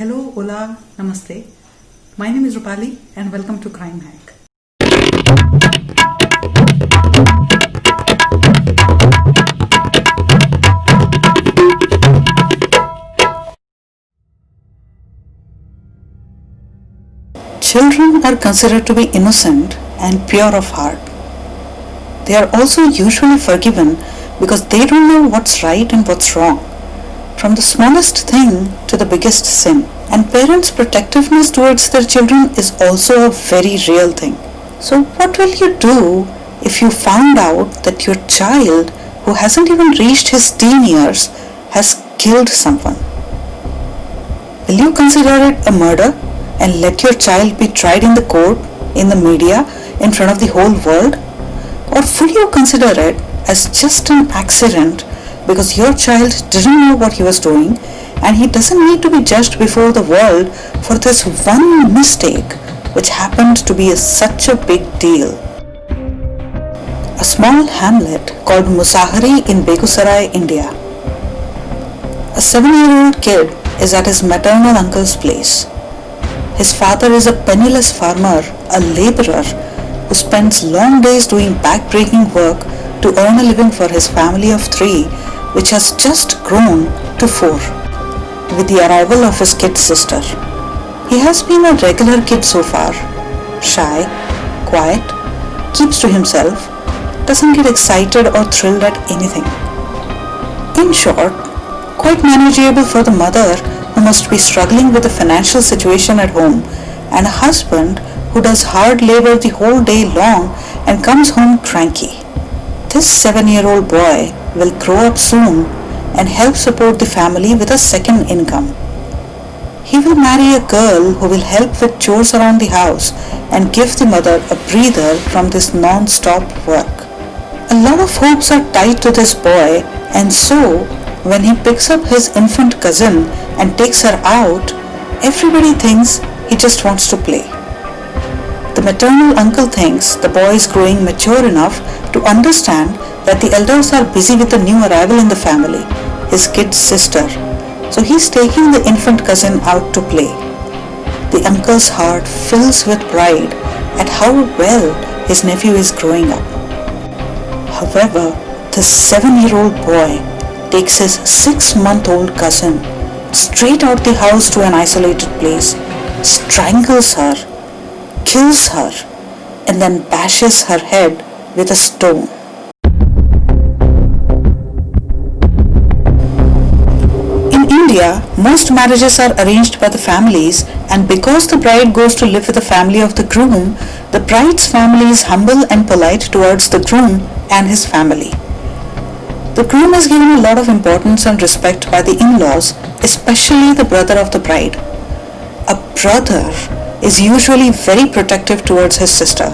Hello, hola, namaste. My name is Rupali and welcome to Crime Hack. Children are considered to be innocent and pure of heart. They are also usually forgiven because they don't know what's right and what's wrong, from the smallest thing to the biggest sin. And parents' protectiveness towards their children is also a very real thing. So what will you do if you found out that your child, who hasn't even reached his teen years, has killed someone? Will you consider it a murder and let your child be tried in the court, in the media, in front of the whole world? Or will you consider it as just an accident because your child didn't know what he was doing and he doesn't need to be judged before the world for this one mistake which happened to be such a big deal? A small hamlet called Musahari in Begusarai, India. A 7-year-old kid is at his maternal uncle's place. His father is a penniless farmer, a laborer who spends long days doing back-breaking work to earn a living for his family of 3, which has just grown to 4 with the arrival of his kid sister. He has been a regular kid so far, shy, quiet, keeps to himself, doesn't get excited or thrilled at anything. In short, quite manageable for the mother who must be struggling with the financial situation at home and a husband who does hard labor the whole day long and comes home cranky. This 7-year-old boy will grow up soon and help support the family with a second income. He will marry a girl who will help with chores around the house and give the mother a breather from this non-stop work. A lot of hopes are tied to this boy, and so when he picks up his infant cousin and takes her out, everybody thinks he just wants to play. The maternal uncle thinks the boy is growing mature enough to understand that the elders are busy with the new arrival in the family, his kid sister, so he's taking the infant cousin out to play. The uncle's heart fills with pride at how well his nephew is growing up. However, the 7-year-old boy takes his 6-month-old cousin straight out the house to an isolated place, strangles her, kills her, and then bashes her head with a stone. In India, most marriages are arranged by the families, and because the bride goes to live with the family of the groom, the bride's family is humble and polite towards the groom and his family. The groom is given a lot of importance and respect by the in-laws, especially the brother of the bride. A brother is usually very protective towards his sister.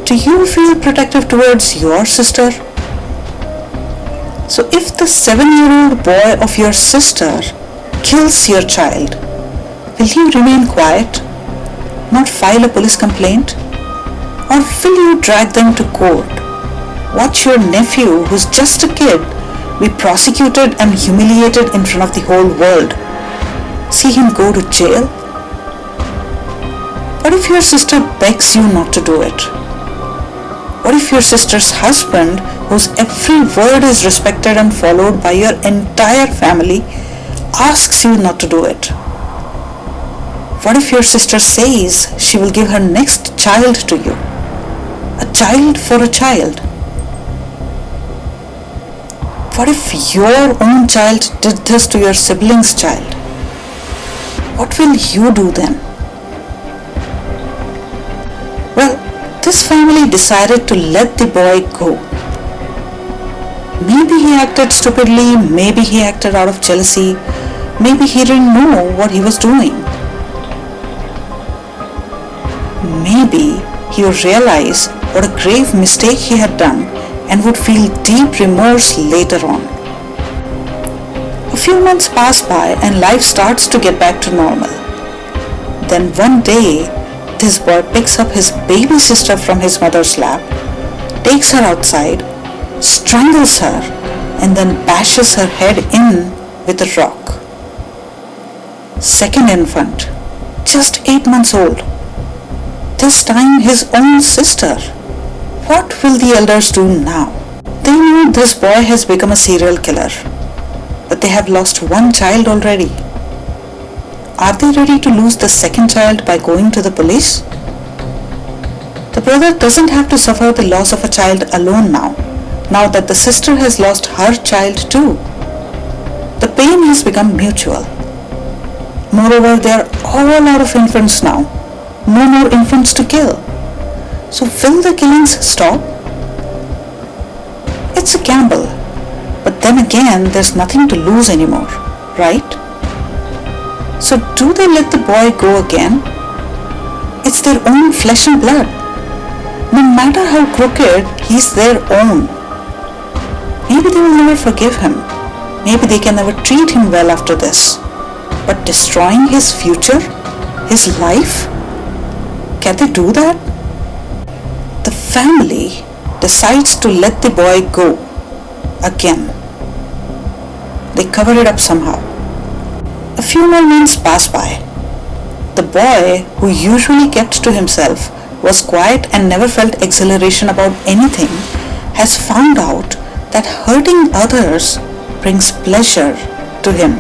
Do you feel protective towards your sister? So if the 7-year-old boy of your sister kills your child, will you remain quiet, not file a police complaint? Or will you drag them to court? Watch your nephew, who's just a kid, be prosecuted and humiliated in front of the whole world. See him go to jail? What if your sister begs you not to do it? What if your sister's husband, whose every word is respected and followed by your entire family, asks you not to do it? What if your sister says she will give her next child to you? A child for a child. What if your own child did this to your sibling's child? What will you do then? Well, this family decided to let the boy go. Maybe he acted stupidly, maybe he acted out of jealousy, maybe he didn't know what he was doing. Maybe he would realize what a grave mistake he had done and would feel deep remorse later on. A few months pass by and life starts to get back to normal. Then one day, this boy picks up his baby sister from his mother's lap, takes her outside, strangles her, and then bashes her head in with a rock. Second infant, just 8 months old. This time his own sister. What will the elders do now? They know this boy has become a serial killer, but they have lost one child already. Are they ready to lose the second child by going to the police? The brother doesn't have to suffer the loss of a child alone now that the sister has lost her child too. The pain has become mutual. Moreover, they are all out of infants now. No more infants to kill. So will the killings stop? It's a gamble. But then again, there's nothing to lose anymore, right? So do they let the boy go again? It's their own flesh and blood. No matter how crooked, he's their own. Maybe they will never forgive him. Maybe they can never treat him well after this. But destroying his future? His life? Can they do that? The family decides to let the boy go again. They cover it up somehow. A few more months pass by. The boy, who usually kept to himself, was quiet and never felt exhilaration about anything, has found out that hurting others brings pleasure to him.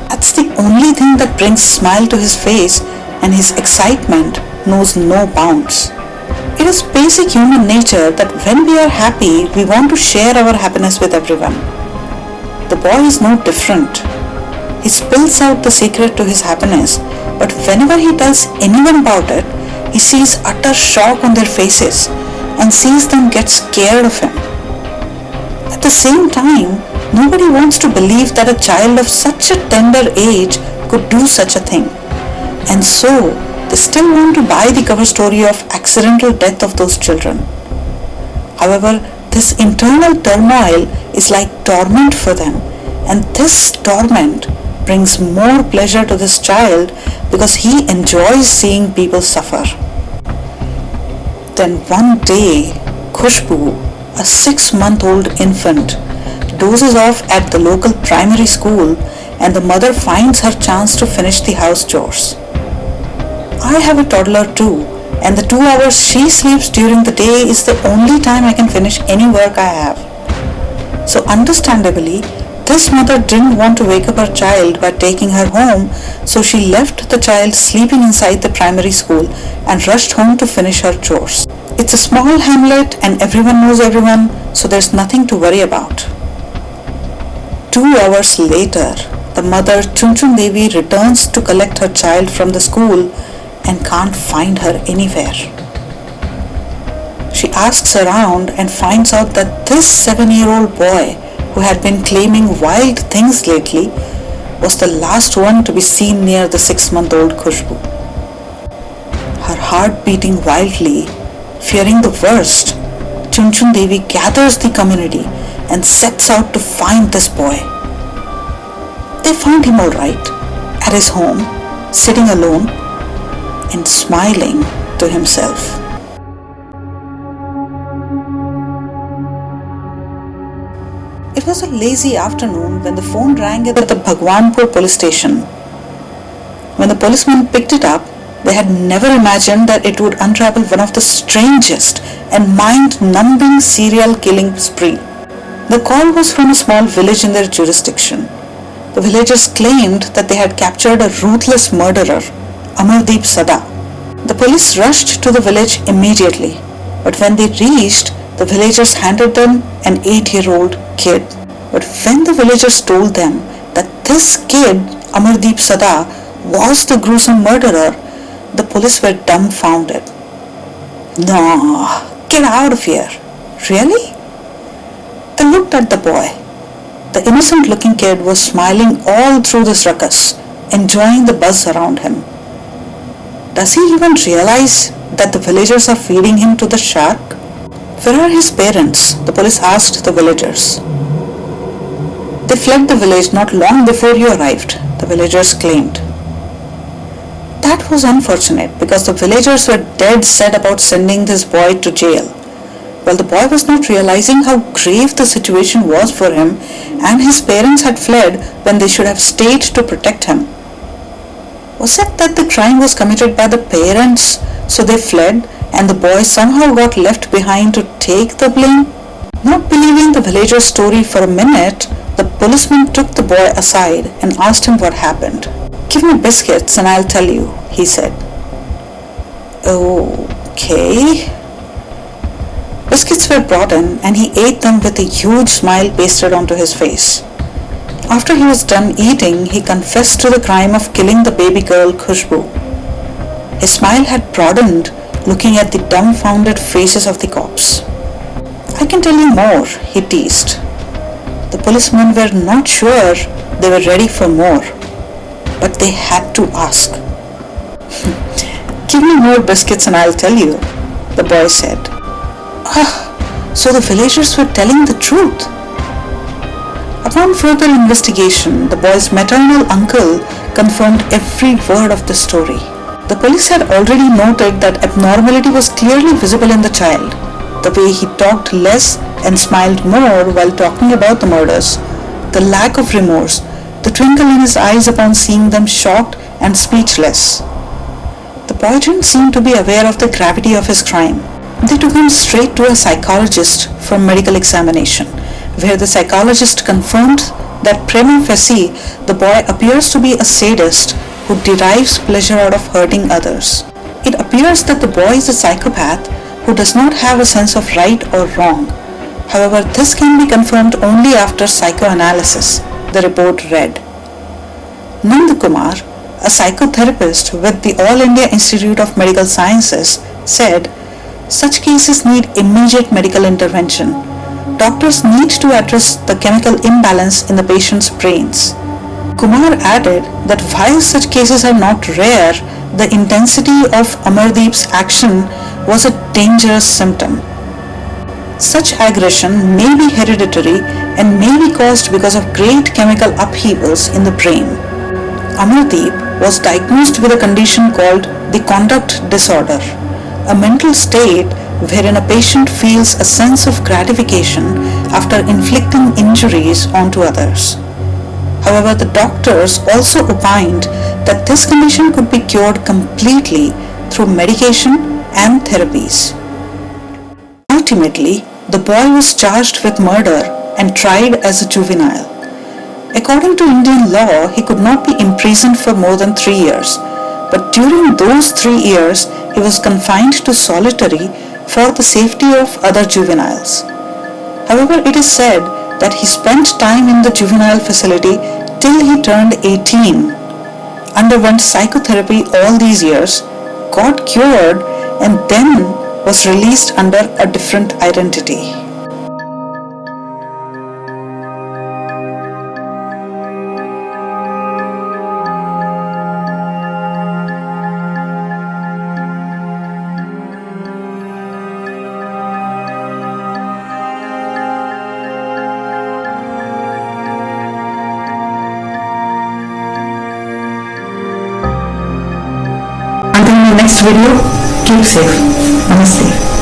That's the only thing that brings a smile to his face, and his excitement knows no bounds. It is basic human nature that when we are happy, we want to share our happiness with everyone. The boy is no different. He spills out the secret to his happiness, but whenever he tells anyone about it, he sees utter shock on their faces and sees them get scared of him. At the same time, nobody wants to believe that a child of such a tender age could do such a thing. And so, they still want to buy the cover story of accidental death of those children. However, this internal turmoil is like torment for them, and this torment brings more pleasure to this child because he enjoys seeing people suffer. Then one day, Khushbu, a 6-month-old infant, dozes off at the local primary school, and the mother finds her chance to finish the house chores. I have a toddler too, and the 2 hours she sleeps during the day is the only time I can finish any work I have. So understandably, this mother didn't want to wake up her child by taking her home, so she left the child sleeping inside the primary school and rushed home to finish her chores. It's a small hamlet and everyone knows everyone, so there's nothing to worry about. 2 hours later, the mother Chunchun Devi returns to collect her child from the school and can't find her anywhere. She asks around and finds out that this 7-year-old boy, who had been claiming wild things lately, was the last one to be seen near the 6-month-old Khushbu. Her heart beating wildly, fearing the worst, Chunchun Devi gathers the community and sets out to find this boy. They found him all right, at his home, sitting alone and smiling to himself. It was a lazy afternoon when the phone rang at the Bhagwanpur police station. When the policeman picked it up, they had never imagined that it would unravel one of the strangest and mind-numbing serial killing spree. The call was from a small village in their jurisdiction. The villagers claimed that they had captured a ruthless murderer, Amardeep Sada. The police rushed to the village immediately, but when they reached, the villagers handed them an 8-year-old kid. But when the villagers told them that this kid, Amardeep Sada, was the gruesome murderer, the police were dumbfounded. No, get out of here. Really? They looked at the boy. The innocent-looking kid was smiling all through this ruckus, enjoying the buzz around him. Does he even realize that the villagers are feeding him to the shark? Where are his parents? The police asked the villagers. They fled the village not long before you arrived, the villagers claimed. That was unfortunate because the villagers were dead set about sending this boy to jail. Well, the boy was not realizing how grave the situation was for him, and his parents had fled when they should have stayed to protect him. Was it that the crime was committed by the parents, so they fled and the boy somehow got left behind to take the blame? Not believing the villager's story for a minute, the policeman took the boy aside and asked him what happened. "Give me biscuits and I'll tell you," he said. "Okay." Biscuits were brought in and he ate them with a huge smile pasted onto his face. After he was done eating, he confessed to the crime of killing the baby girl Khushbu. His smile had broadened, looking at the dumbfounded faces of the cops. "I can tell you more," he teased. The policemen were not sure they were ready for more, but they had to ask. "Give me more biscuits and I'll tell you," the boy said. So the villagers were telling the truth. Upon further investigation, the boy's maternal uncle confirmed every word of the story. The police had already noted that abnormality was clearly visible in the child. The way he talked less and smiled more while talking about the murders, the lack of remorse, the twinkle in his eyes upon seeing them shocked and speechless. The boy didn't seem to be aware of the gravity of his crime. They took him straight to a psychologist for medical examination, where the psychologist confirmed that prima facie the boy appears to be a sadist who derives pleasure out of hurting others. It appears that the boy is a psychopath who does not have a sense of right or wrong. However, this can be confirmed only after psychoanalysis, the report read. Nand Kumar, a psychotherapist with the All India Institute of Medical Sciences, said, "Such cases need immediate medical intervention. Doctors need to address the chemical imbalance in the patient's brains." Kumar added that while such cases are not rare, the intensity of Amardeep's action was a dangerous symptom. Such aggression may be hereditary and may be caused because of great chemical upheavals in the brain. Amardeep was diagnosed with a condition called the conduct disorder, a mental state wherein a patient feels a sense of gratification after inflicting injuries onto others. However, the doctors also opined that this condition could be cured completely through medication and therapies. Ultimately, the boy was charged with murder and tried as a juvenile. According to Indian law, he could not be imprisoned for more than 3 years, but during those 3 years, he was confined to solitary for the safety of other juveniles. However, it is said that he spent time in the juvenile facility till he turned 18, underwent psychotherapy all these years, got cured, and then was released under a different identity. Until the next video, keep safe. Namaste.